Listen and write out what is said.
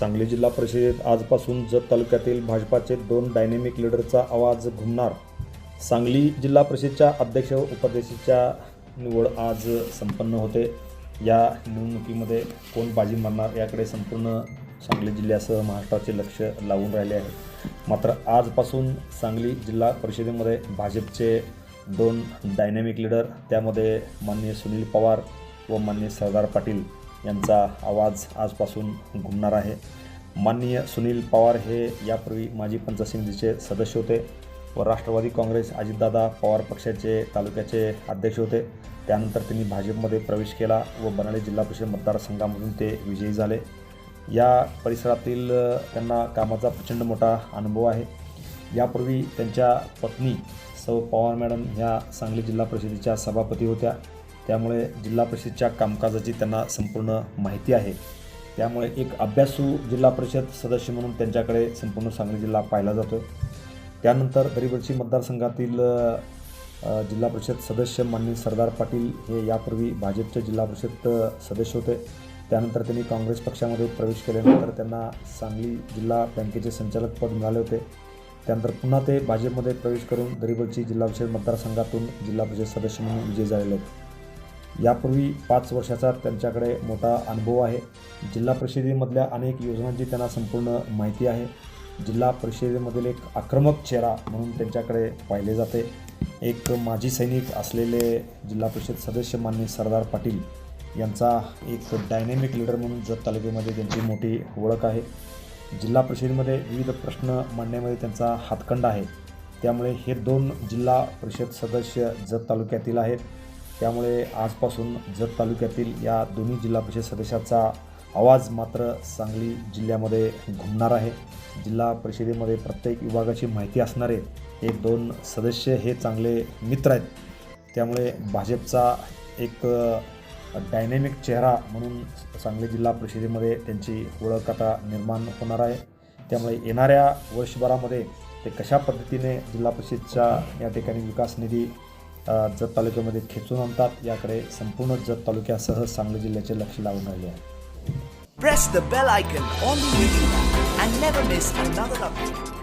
सांगली जिल्हा परिषदेत आजपासून जत तालुक्यातील भाजपाचे 2 डायनेमिक लीडरचा आवाज घुमणार. सांगली जिल्हा परिषदेच्या अध्यक्ष व उपाध्यक्षाच्या निवड आज संपन्न होते. या निवडणुकीमध्ये कोण बाजी मारणार याकडे संपूर्ण सांगली जिल्ह्यासह महाराष्ट्राचे लक्ष लागून राहिले आहे. मात्र आजपासून सांगली जिल्हा परिषदेमध्ये भाजपचे 2 डायनेमिक लीडर, त्यामध्ये माननीय सुनील पवार व माननीय सरदार पाटील यांचा आवाज आजपासून घुमणार आहे. माननीय सुनील पवार हे यापूर्वी माजी पंचायत समितीचे सदस्य होते व राष्ट्रवादी काँग्रेस अजितदादा पवार पक्षाचे तालुक्याचे अध्यक्ष होते. त्यानंतर त्यांनी भाजपमध्ये प्रवेश केला व बनाळे जिल्हा परिषद मतदारसंघामधून ते विजयी झाले. या परिसरातील त्यांना कामाचा प्रचंड मोठा अनुभव आहे. यापूर्वी त्यांच्या पत्नी सौ पवार मॅडम ह्या सांगली जिल्हा परिषदेच्या सभापती होत्या. त्यामुळे जिल्हा परिषदेच्या कामकाजाची त्यांना संपूर्ण माहिती आहे. त्यामुळे एक अभ्यासू जिल्हा परिषद सदस्य म्हणून त्यांच्याकडे संपूर्ण सांगली जिल्हा पाहिला जातो. त्यानंतर दरिवर्षी मतदारसंघातील जिल्हा परिषद सदस्य माननीय सरदार पाटील हे यापूर्वी भाजपचे जिल्हा परिषद सदस्य होते. त्यानंतर त्यांनी काँग्रेस पक्षामध्ये प्रवेश केल्यानंतर त्यांना सांगली जिल्हा बँकेचे संचालक पद मिळाले होते. त्यानंतर पुन्हा ते भाजपमध्ये प्रवेश करून दरिवर्षी जिल्हा परिषद मतदारसंघातून जिल्हा परिषद सदस्य म्हणून विजयी झालेले आहेत. यापूर्वी 5 वर्षाचा त्यांच्याकडे मोठा अनुभव आहे. जिल्हा परिषदेमधल्या अनेक योजनांची त्यांना संपूर्ण माहिती आहे. जिल्हा परिषदेमधील एक आक्रमक चेहरा म्हणून त्यांच्याकडे पाहिले जाते. एक माजी सैनिक असलेले जिल्हा परिषद सदस्य माननीय सरदार पाटील यांचा एक डायनेमिक लीडर म्हणून जत तालुक्यामध्ये त्यांची मोठी ओळख आहे. जिल्हा परिषदेमध्ये विविध प्रश्न मांडण्यामध्ये त्यांचा हातखंडा आहे. त्यामुळे हे 2 जिल्हा परिषद सदस्य जत तालुक्यातील आहेत. त्यामुळे आजपासून जत तालुक्यातील या दोन्ही जिल्हा परिषद सदस्याचा आवाज मात्र सांगली जिल्ह्यामध्ये घुमणार आहे. जिल्हा परिषदेमध्ये प्रत्येक विभागाची माहिती असणारे हे 2 सदस्य हे चांगले मित्र आहेत. त्यामुळे भाजपचा एक डायनेमिक चेहरा म्हणून सांगली जिल्हा परिषदेमध्ये त्यांची ओळख आता निर्माण होणार आहे. त्यामुळे येणाऱ्या वर्षभरामध्ये ते कशा पद्धतीने जिल्हा परिषदच्या या ठिकाणी विकास निधी जत तालुक्यामध्ये खेचून आणतात याकडे संपूर्ण जत तालुक्यासह सांगली जिल्ह्याचे लक्ष लागून राहिले आहे. Press the bell icon on the YouTube and never miss another update.